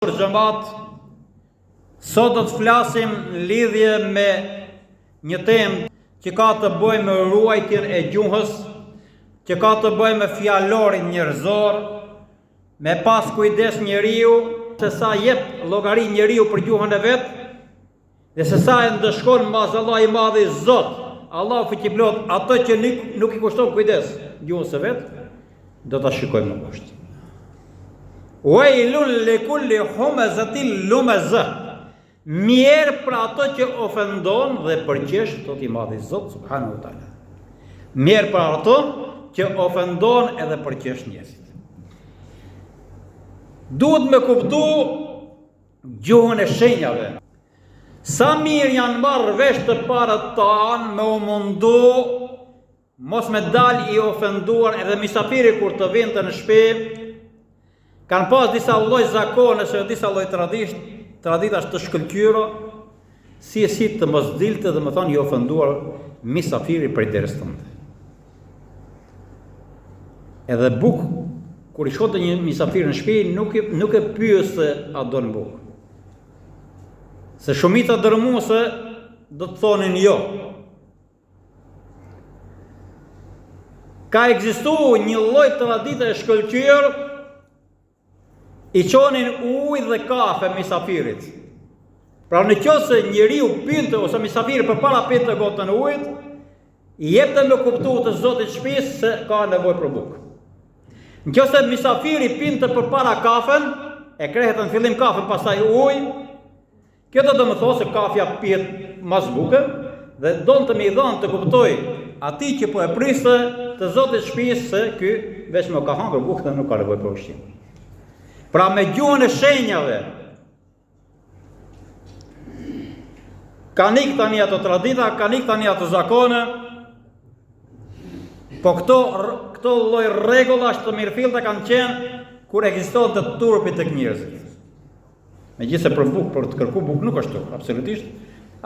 Xhamat, sot do të flasim në lidhje me një temë që ka të bëjë me ruajtjen e gjuhës, që ka të bëjë me fjalorin njerëzor, me pas kujdes njeriu se sa jep llogari njeriu për gjuhën e vet, dhe se sa e ndëshkon mbas Allah i Madh i Zot, Allah fuqiplot ato që nuk i kushton kujdes gjuhës së vet, do ta shikojmë më poshtë. Wailun li kulli humazatin lumazah. Mirë për ato që ofendon dhe përqesh, thot i Madhi Zot subhanahu wa taala. Mirë për ato që ofendon edhe përqesh njerëzit. Duhet me kuptu gjuhën e shenjave. Sa mirë janë marrë vesh të parët tanë me u mundu mos me dal i ofenduar, edhe misafiri kur të vinte në shtëpi kanë pas disa lloj zakone se disa lloj traditash të shkëlqyera, si të mos dilte dhe më thonë i ofenduar misafiri prej derës tënde. Edhe buk, kur i shkonte një misafir në shtëpi, nuk e pyes se a don buk. Se shumica dërmuese do të thonin jo. Ka ekzistuar një lloj tradite e shkëlqyer, i qonin ujë dhe kafe misafirit. Pra në qoftë se njeriu pinte ose misafiri përpara pinte të gotën e ujit, i jepte me kuptu të Zotit shtëpisë se ka nevojë për bukë. Në qoftë se misafiri pinte përpara kafen, e krehet në fillim kafen, pastaj ujë, kjo do të më thosë se kafja pihet mas buke, dhe donte me i dhënë të kuptoj atij që po e priste të Zotit shtëpisë se ky veç më ka hangër bukë dhe nuk ka nevojë për ushqim. Pra me gjuhën e shenjave, kanë ikë tani ato tradita, kanë ikë tani ato zakone, po këto lloj rregullash të mirëfillta kanë qenë kur ekzistonte turpi tek njerëzit. Megjithëse për bukë, për të kërku bukë nuk është turp, absolutisht,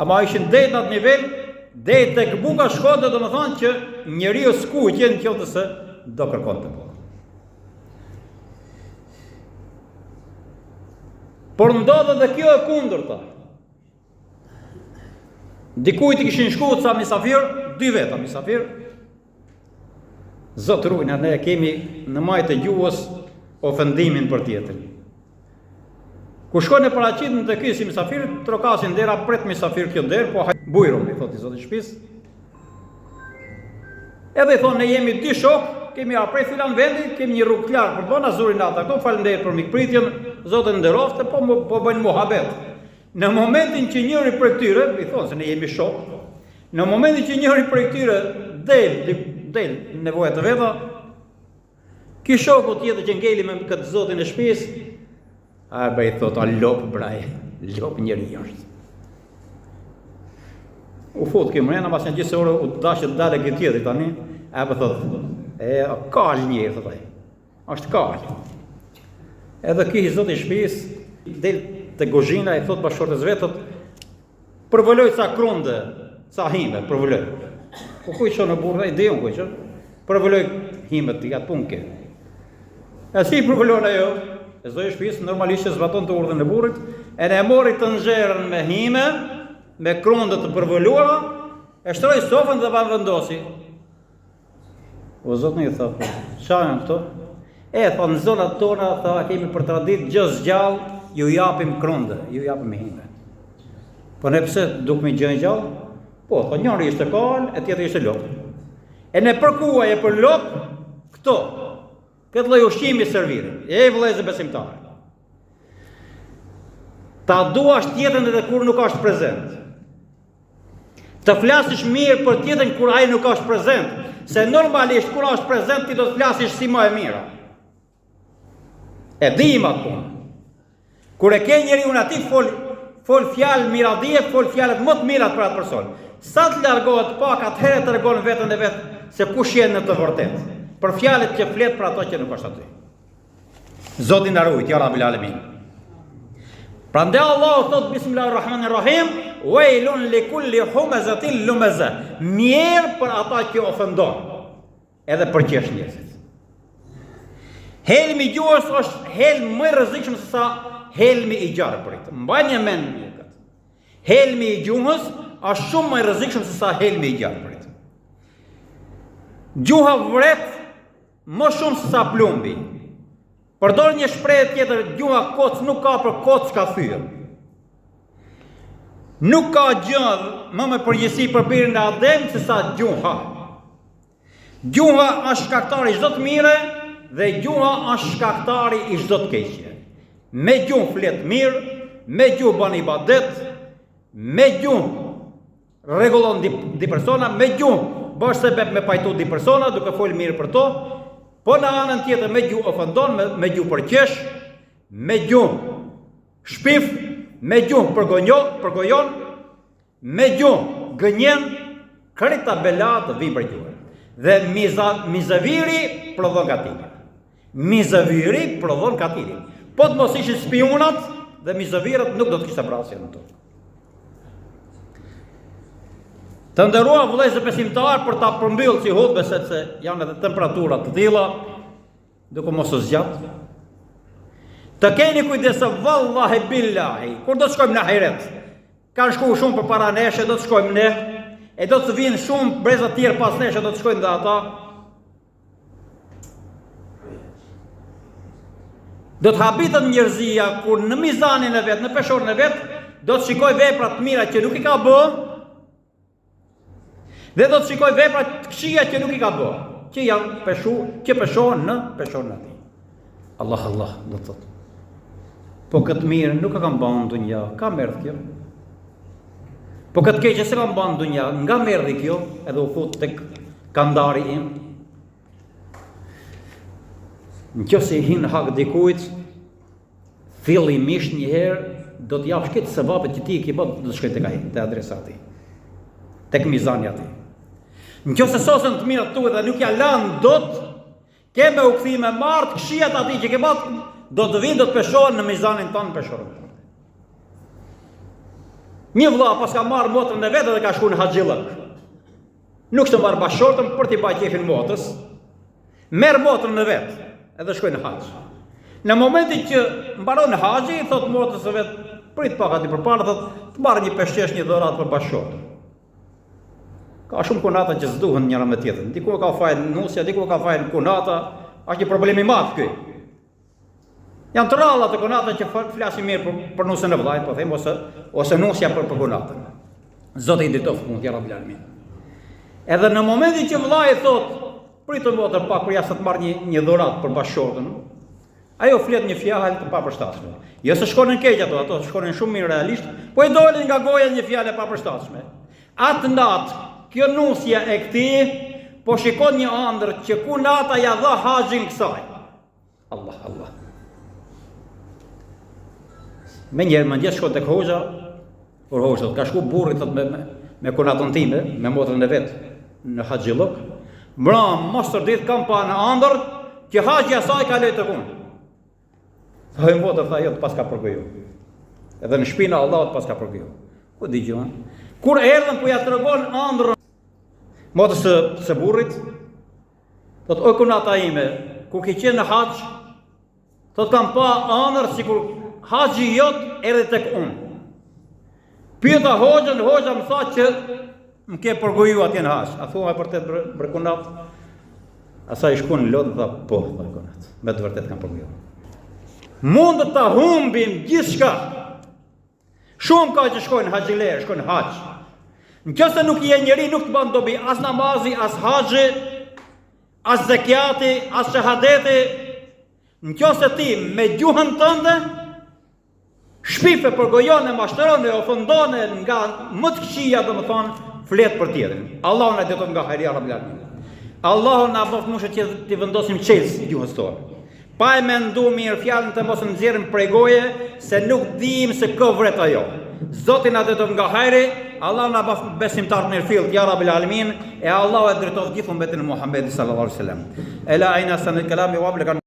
ama ishin deri në atë nivel, deri tek buka shkonte, domethënë që njeriu skuqen qoftë se do kërkonte bukë. Por ndodhe dhe kjo e kundërta. Dikujt i kishin shkuar ca misafir, 2 veta misafir. Zot ruajna, ne kemi në majtë e gjuhës ofendimin për tjetrin. Kur shkon e paraqiten te ky si misafir, trokasin dera pret misafir kjo derë, po bujrum, i thotë Zoti i shtëpisë. Edhe i thonë, ne jemi 2 shok, kemi prej filan vendi, kemi një rrugë të lartë për bona zurin ata këto, faleminderit për mikpritjen, Zoti nderofte, po bëjnë muhabet. Në momentin që njëri prej këtyre, i thonë se ne jemi shok, në momentin që njëri prej këtyre del nevojat e veta, ky shoku tjetër që ngeli me këtë Zotin e shtëpisë, i thotë, a lop braj, lop njëri është. U fut kjo mrena, pas një gjithë orë u dashë të dalë këtë tjetër tani, për thotë, kal njërë, thotë ai, është kal. Edhe ky Zoti i shtëpisë, del të gozhina, i thotë bashkëshortes vetët, përvoloj ca krunde, ca hime, përvoloj. Po ku i qonë në burë, i dejon ku i qonë, përvoloj hime të atë punke. E si përvolon ajo, e Zoti i shtëpisë normalisht që zbaton të urdhën e burrit, e ne mori të nxerrën me hime, me krunde të përvoluara, e shtroi sofën dhe vendosi. O Zoti i thotë, çfarë janë këto? Tha në zonat tona, tha kemi për traditë gjë gjallë, ju japim krunde, ju japim hime. Po ne pse dukmi gjë gjallë? Po, tha njëri ishte kal, e tjetri ishte lop. E ne përkuaj e për lop këto, këtë lloj ushqimi servirin. Vëllezër besimtarë. Ta duash tjetën edhe kur nuk është prezent. Të flasësh mirë për tjetën kur ai nuk është prezent, se normalisht kur është prezent ti do të flasësh si më e mira. E dim atë punë. Kur e ke njeriu aty fol fjalë miradije, fol fjalët më të mira për atë person. Sa të largohet pak, atëherë tregon veten e vet se kush je në të vërtetë. Për fjalët që flet për ato që nuk është aty. Zoti na ruaj, ya Rabbil Alamin. Prandaj Allahu thot Bismillahirrahmanirrahim, wailun likulli humazatin lumazah. Mirë për ata që ofendon, edhe përqesh njerëzit. Helmi i gjuhës është helm më i rrezikshëm se sa helmi i gjarpërit. Mbajnë mend mirë këtë. Helmi i gjuhës është shumë më i rrezikshëm se sa helmi i gjarpërit. Gjuha vret më shumë se sa plumbi. Përdor një shprehje tjetër, gjuha koc nuk ka për koc ka thyrë. Nuk ka gjë më me përgjithësi për birin e Adem se sa gjuha. Gjuha është shkaktari i çdo të mire dhe gjuha është shkaktari i çdo të keqe. Me gjuhë flet mirë, me gjuhë bën ibadet, me gjuhë rregullon di persona, me gjuhë bësh sebeb me pajtu di persona duke folë mirë për to, po në anën tjetër me gjuhë ofendon, me gjuhë përqesh, me gjuhë shpif, me gjuhë përgojon, me gjuhë gënjen, krita belat vi për gjuhë. Dhe mizaviri prodhon katilin. Mizaviri prodhon katilin. Po të mos ishin spionat dhe mizavirët nuk do të kishte vrasje në to. Të nderuar vëllezër besimtar, për ta përmbyllur si hutbë sepse janë edhe temperatura të tilla, duke mos u zgjat. Të keni kujdes vallahi billahi, kur do të shkojmë në ahiret. Kanë shkuar shumë për para nesh, do të shkojmë ne. E do të vinë shumë breza të tjerë pas nesh, do të shkojnë dhe ata. Do të habitën njerëzia kur në mizanin e vet, në peshorën e vet, do të shikoj vepra të mira që nuk i ka bë, dhe do të shikoj vepra të këqija që nuk i ka bë, që janë peshohen në peshorën e tij. Allah, do të thotë. Po këtë mirë nuk e kam bën në dunja, ka merr kjo. Po këtë keqe se kam bën në dunja, nga merri kjo, edhe u fut tek kandari im. Nëse i hin hak dikujt, fillimisht një herë do të japsh këtë sevapet që ti i ke bërë, do të shkoj tek ai, te adresati. Tek mizani aty. Nëse sosën të mira tuaj dhe nuk ja lan dot, ke me u kthime mart këshijat aty që ke bërë, do të vinë do të peshohen në mizanin tonë peshorën. Një vëlla pas ka marrë motrën e vetë dhe ka shku në haxhillëk. Nuk të marrë bashortën për t'i bajë qefin motrës. Merë motrën e vetë edhe shkoj në haxh. Në momentin që mbaron haxhi, i thot motrës e vetë, prit pak aty përpara, thot, të marrë një peshqesh një dhuratë për bashortën. Ka shumë kunata që s'duhen njëra me tjetrën. Diku ka fajin nusja, diku ka fajin kunata, është një problem i madh ky. Janë të ralla të kunatën që flasin mirë për nusën e vllajt, po them, ose nusja për kunatën. Zoti i drejtoft mund t'ja rabbil alamin. Edhe në momentin që vllai thot, pritën motër pak për jashtë të marrë një dhuratë për bashortën, ajo flet një fjalë të papërshtatshme. Jo se shkonin keq ato shkonin shumë mirë realisht, po i dolin nga goja një fjalë e papërshtatshme. Atë natë, kjo nusja e këtij po shikon një ëndër që ku nata ja dha haxhin kësaj. Allah. Me njerë më ndjesë shko tek hoxha, por hoxha ka shku burrit me kunatën time, me motrën e vetë në haxhillok, mbram mos të ditë kam pa në ëndër që haxhi asaj ka lejtë të kunë. Thaj motër, tha jo të pas ka përgoju. Edhe në shpina Allahut pas ka përgoju. Ku di gjë? Kur erdhën po ja tregon ëndrën motrës së burrit, thot o kunata ime, kur ke qenë në haxh, thot kam pa ëndër sikur haxhi jot edhe tek unë. Pyeta hoxhën, hoxha më tha që më ke përgoju atje në haxh. A thua për të bërkunat? Asa i shkon në lot dhe po, bërkunat. Me të vërtet kam përgoju. Mund të ta humbim gjithçka. Shumë ka që shkojnë haxhiler, shkojnë haxh. Nëse nuk je njeri, nuk të bën dobi as namazi, as haxhi, as zakiati, as shahadeti. Nëse ti me gjuhën tënde shpife përgojon e mashtron e ofendon nga më të këqija, domethënë flet për tjetrin. Allahu na dëton nga hajria rabbil alamin. Allahu na bëf mushë që t'i vendosim çelës gjuhës tonë. Pa e mendu mirë fjalën të mos nxjerrim prej goje se nuk dim se kë vret ajo. Zoti na dëton nga hajri, Allahu na bëf besimtar në fill ya rabbil alamin, e Allahu e drejtoft gjithë ummetin e Muhamedit sallallahu alaihi wasallam. Ela aina sanal kalami wa